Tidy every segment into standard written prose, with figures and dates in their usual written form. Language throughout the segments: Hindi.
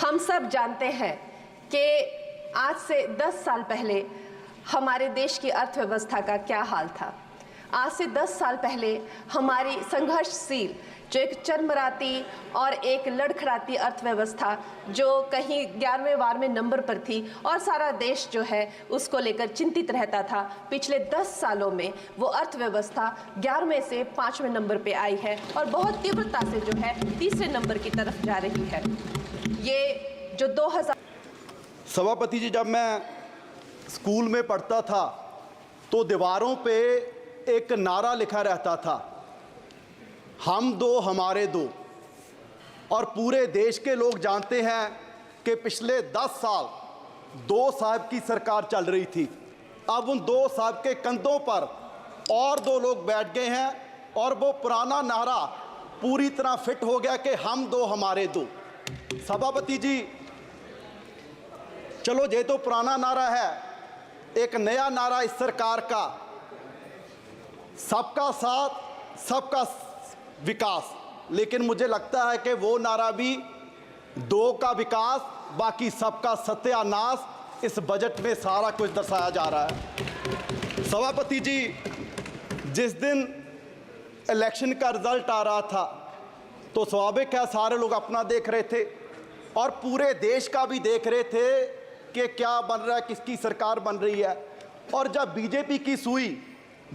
हम सब जानते हैं कि आज से 10 साल पहले हमारे देश की अर्थव्यवस्था का क्या हाल था। आज से 10 साल पहले हमारी संघर्षशील, जो एक चरमराती और एक लड़खड़ाती अर्थव्यवस्था, जो कहीं 11वें-12वें नंबर पर थी और सारा देश जो है उसको लेकर चिंतित रहता था, पिछले 10 सालों में वो अर्थव्यवस्था 11वें से 5वें नंबर पे आई है और बहुत तीव्रता से जो है 3रे नंबर की तरफ जा रही है। ये जो 2000 सभापति जी, जब मैं स्कूल में पढ़ता था तो दीवारों पे एक नारा लिखा रहता था, हम दो हमारे दो। और पूरे देश के लोग जानते हैं कि पिछले 10 साल 2 साहब की सरकार चल रही थी। अब उन 2 साहब के कंधों पर और 2 लोग बैठ गए हैं और वो पुराना नारा पूरी तरह फिट हो गया कि हम दो हमारे दो। सभापति जी, चलो ये तो पुराना नारा है, एक नया नारा इस सरकार का, सबका साथ सबका विकास। लेकिन मुझे लगता है कि वो नारा भी 2 का विकास बाकी सबका सत्यानाश इस बजट में सारा कुछ दर्शाया जा रहा है। सभापति जी, जिस दिन इलेक्शन का रिजल्ट आ रहा था तो स्वाभाविक है सारे लोग अपना देख रहे थे और पूरे देश का भी देख रहे थे कि क्या बन रहा है, किसकी सरकार बन रही है। और जब बीजेपी की सुई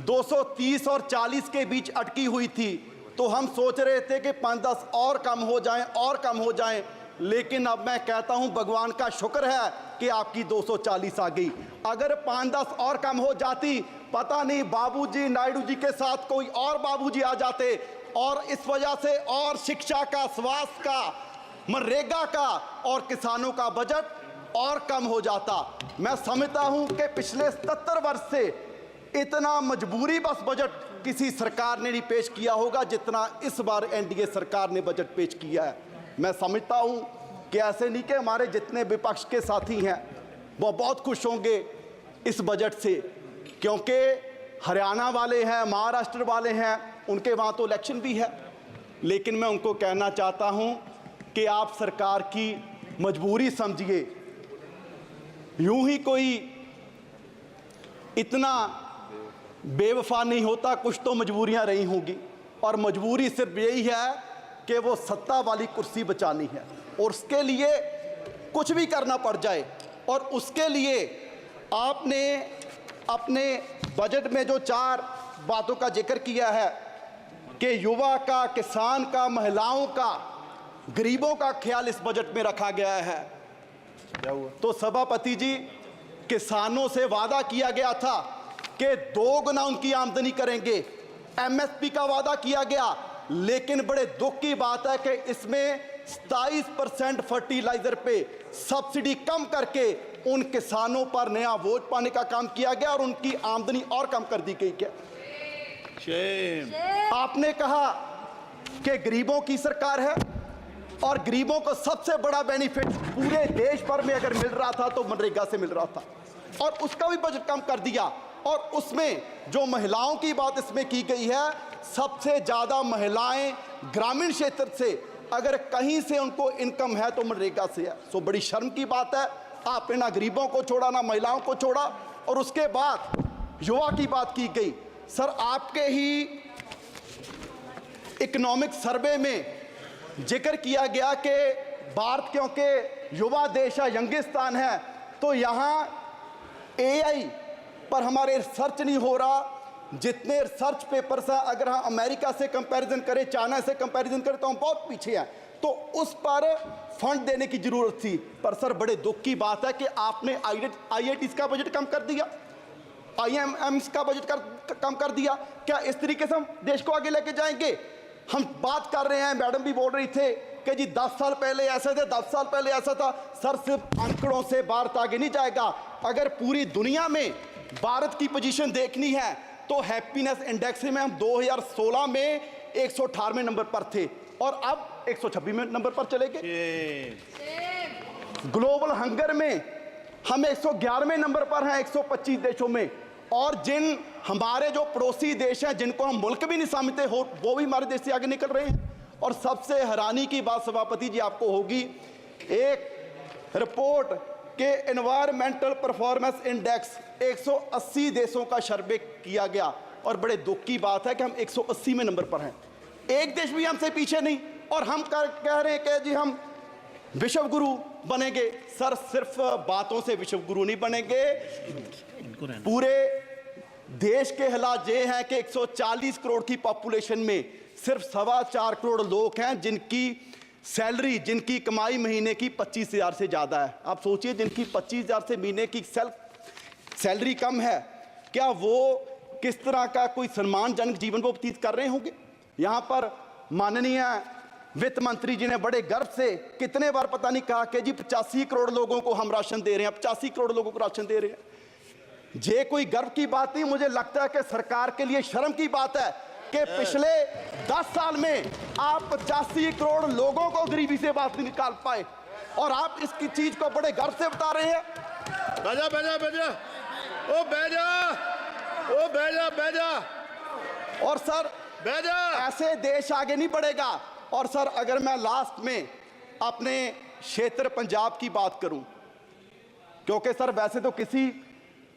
230 और 40 के बीच अटकी हुई थी तो हम सोच रहे थे कि 5-10 और कम हो जाएं और कम हो जाएं। लेकिन अब मैं कहता हूं भगवान का शुक्र है कि आपकी 240 आ गई। अगर 5-10 और कम हो जाती, पता नहीं बाबूजी नायडू जी के साथ कोई और बाबूजी आ जाते और इस वजह से और शिक्षा का, स्वास्थ्य का, मनरेगा का और किसानों का बजट और कम हो जाता। मैं समझता हूं कि पिछले 77 वर्ष से इतना मजबूरी बस बजट किसी सरकार ने नहीं पेश किया होगा जितना इस बार एनडीए सरकार ने बजट पेश किया है। मैं समझता हूं कि ऐसे नहीं कि हमारे जितने विपक्ष के साथी हैं वो बहुत खुश होंगे इस बजट से, क्योंकि हरियाणा वाले हैं, महाराष्ट्र वाले हैं, उनके वहाँ तो इलेक्शन भी है। लेकिन मैं उनको कहना चाहता हूं कि आप सरकार की मजबूरी समझिए। यूं ही कोई इतना बेवफा नहीं होता, कुछ तो मजबूरियां रही होंगी और मजबूरी सिर्फ यही है कि वो सत्ता वाली कुर्सी बचानी है और उसके लिए कुछ भी करना पड़ जाए। और उसके लिए आपने अपने बजट में जो 4 बातों का जिक्र किया है कि युवा का, किसान का, महिलाओं का, गरीबों का ख्याल इस बजट में रखा गया है। तो सभापति जी, किसानों से वादा किया गया था कि 2 गुना उनकी आमदनी करेंगे, एमएसपी का वादा किया गया। लेकिन बड़े दुख की बात है कि इसमें 27% फर्टिलाइजर पे सब्सिडी कम करके उन किसानों पर नया वोट पाने का काम किया गया और उनकी आमदनी और कम कर दी गई। क्या आपने कहा कि गरीबों की सरकार है और गरीबों को सबसे बड़ा बेनिफिट पूरे देश भर में अगर मिल रहा था तो मनरेगा से मिल रहा था और उसका भी बजट कम कर दिया। और उसमें जो महिलाओं की बात इसमें की गई है, सबसे ज़्यादा महिलाएं ग्रामीण क्षेत्र से, अगर कहीं से उनको इनकम है तो मनरेगा से है। सो बड़ी शर्म की बात है, आपने ना गरीबों को छोड़ा ना महिलाओं को छोड़ा। और उसके बाद युवा की बात की गई। सर, आपके ही इकोनॉमिक सर्वे में जिक्र किया गया कि भारत क्योंकि युवा देश है, यंगिस्तान है, तो यहाँ एआई पर हमारे रिसर्च नहीं हो रहा। जितने रिसर्च पेपर्स हैं, अगर हम अमेरिका से कंपैरिजन करें, चाइना से कंपैरिजन करें तो हम बहुत पीछे हैं। तो उस पर फंड देने की जरूरत थी। पर सर, बड़े दुख की बात है कि आपने आईआईटीज का बजट कम कर दिया, आईआईएम्स का बजट कम कर दिया। क्या इस तरीके से हम देश को आगे लेके जाएंगे? हम बात कर रहे हैं, मैडम भी बोल रही थे कि जी 10 साल पहले ऐसे थे, 10 साल पहले ऐसा था। सर, सिर्फ आंकड़ों से भारत आगे नहीं जाएगा। अगर पूरी दुनिया में भारत की पोजीशन देखनी है तो हैप्पीनेस इंडेक्स में हम 2016 में 118वें नंबर पर थे और अब 126वें नंबर पर चले गए। ग्लोबल हंगर में हम 111वें नंबर पर हैं 125 देशों में। और जिन हमारे जो पड़ोसी देश हैं, जिनको हम मुल्क भी नहीं समझते हो, वो भी हमारे देश से आगे निकल रहे हैं। और सबसे हैरानी की बात सभापति जी आपको होगी, एक रिपोर्ट के एनवायरमेंटल परफॉर्मेंस इंडेक्स 180 देशों का सर्वे किया गया और बड़े दुख की बात है कि हम 180 में नंबर पर हैं। एक देश भी हमसे पीछे नहीं और हम कह रहे हैं कि जी हम विश्व गुरु बनेंगे। सर सिर्फ बातों से विश्व गुरु नहीं बनेंगे। पूरे देश के हालात ये हैं कि 140 करोड़ की पॉपुलेशन में सिर्फ 4.25 करोड़ लोग हैं जिनकी सैलरी, जिनकी कमाई महीने की 25,000 से ज़्यादा है। आप सोचिए, जिनकी 25,000 से महीने की सैलरी कम है, क्या वो किस तरह का कोई सम्मानजनक जीवन वो व्यतीत कर रहे होंगे। यहाँ पर माननीय वित्त मंत्री जी ने बड़े गर्व से कितने बार पता नहीं कहा कि जी 85 करोड़ लोगों को हम राशन दे रहे हैं, 85 करोड़ लोगों को राशन दे रहे हैं। ये कोई गर्व की बात नहीं, मुझे लगता है कि सरकार के लिए शर्म की बात है कि पिछले 10 साल में आप 85 करोड़ लोगों को गरीबी से बाहर निकाल पाए और आप इसकी चीज को बड़े गर्व से बता रहे हैं। बैजा बैजा बैजा ओ बैजा ओ बैजा बैजा और सर बैजा ऐसे देश आगे नहीं बढ़ेगा। और सर अगर मैं लास्ट में अपने क्षेत्र पंजाब की बात करूं, क्योंकि सर वैसे तो किसी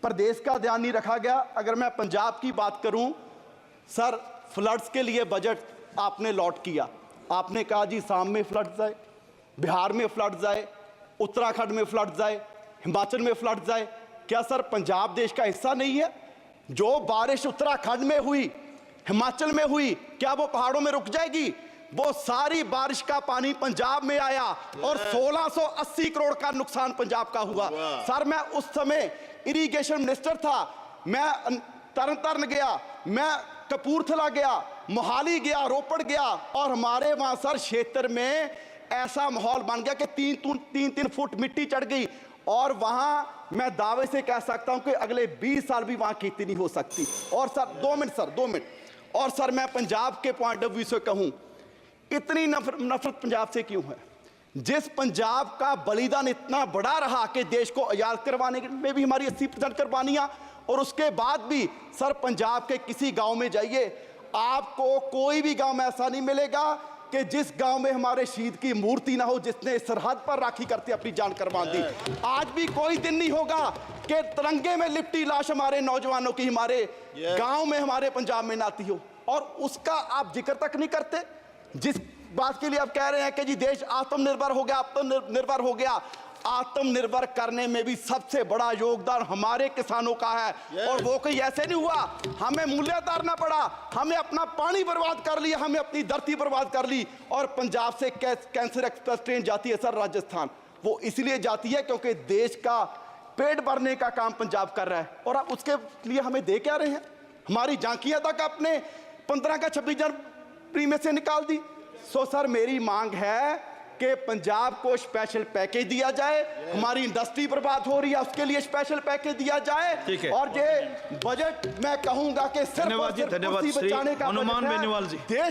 प्रदेश का ध्यान नहीं रखा गया, अगर मैं पंजाब की बात करूं, सर फ्लड्स के लिए बजट आपने लॉट किया। आपने कहा जी साम में फ्लड्स आए, बिहार में फ्लड्स आए, उत्तराखंड में फ्लड्स आए, हिमाचल में फ्लड्स आए। क्या सर पंजाब देश का हिस्सा नहीं है? जो बारिश उत्तराखंड में हुई, हिमाचल में हुई, क्या वो पहाड़ों में रुक जाएगी? वो सारी बारिश का पानी पंजाब में आया और 1680 करोड़ का नुकसान पंजाब का हुआ। सर मैं उस समय इरिगेशन मिनिस्टर था, मैं तरन तारण गया, मैं कपूरथला गया, मोहाली गया, रोपड़ गया और हमारे वहां सर क्षेत्र में ऐसा माहौल बन गया कि 3-3 फुट मिट्टी चढ़ गई और वहां मैं दावे से कह सकता हूं कि अगले 20 साल भी वहां खेती नहीं हो सकती। और सर 2 मिनट और सर मैं पंजाब के पॉइंट ऑफ व्यू से कहूं, इतनी नफरत पंजाब से क्यों है? जिस पंजाब का बलिदान इतना बड़ा रहा कि देश को आजाद करवाने में भी हमारी 80% कुर्बानियां, और उसके बाद भी सर पंजाब के किसी गांव में जाइए, आपको कोई भी गांव में ऐसा नहीं मिलेगा कि जिस गांव में हमारे शहीद की मूर्ति ना हो, जिसने सरहद पर राखी करते अपनी जान कुर्बान दी। आज भी कोई दिन नहीं होगा कि तिरंगे में लिपटी लाश हमारे नौजवानों की हमारे गांव में, हमारे पंजाब में ना आती हो, और उसका आप जिक्र तक नहीं करते। जिस बात के लिए आप कह रहे हैं कि जी देश आत्मनिर्भर हो गया, आत्मनिर्भर हो गया, आत्मनिर्भर करने में भी सबसे बड़ा योगदान हमारे किसानों का है। और वो कोई ऐसे नहीं हुआ, हमें मूल्य उतारना पड़ा, हमें अपना पानी बर्बाद कर लिया, हमें अपनी धरती बर्बाद कर ली। और पंजाब से कैंसर एक्सप्रेस ट्रेन जाती है सर राजस्थान, वो इसलिए जाती है क्योंकि देश का पेट भरने का काम पंजाब कर रहा है। और आप उसके लिए हमें दे क्या रहे हैं? हमारी झांकियां तक आपने 15 का 26 जनवरी में से निकाल दी। सो सर मेरी मांग है कि पंजाब को स्पेशल पैकेज दिया जाए, हमारी इंडस्ट्री बर्बाद हो रही है उसके लिए स्पेशल पैकेज दिया जाए। और ये बजट मैं कहूंगा कि सिर्फ धन्यवाद जी, धन्यवाद बचाने का हनुमान बेनीवाल जी। देश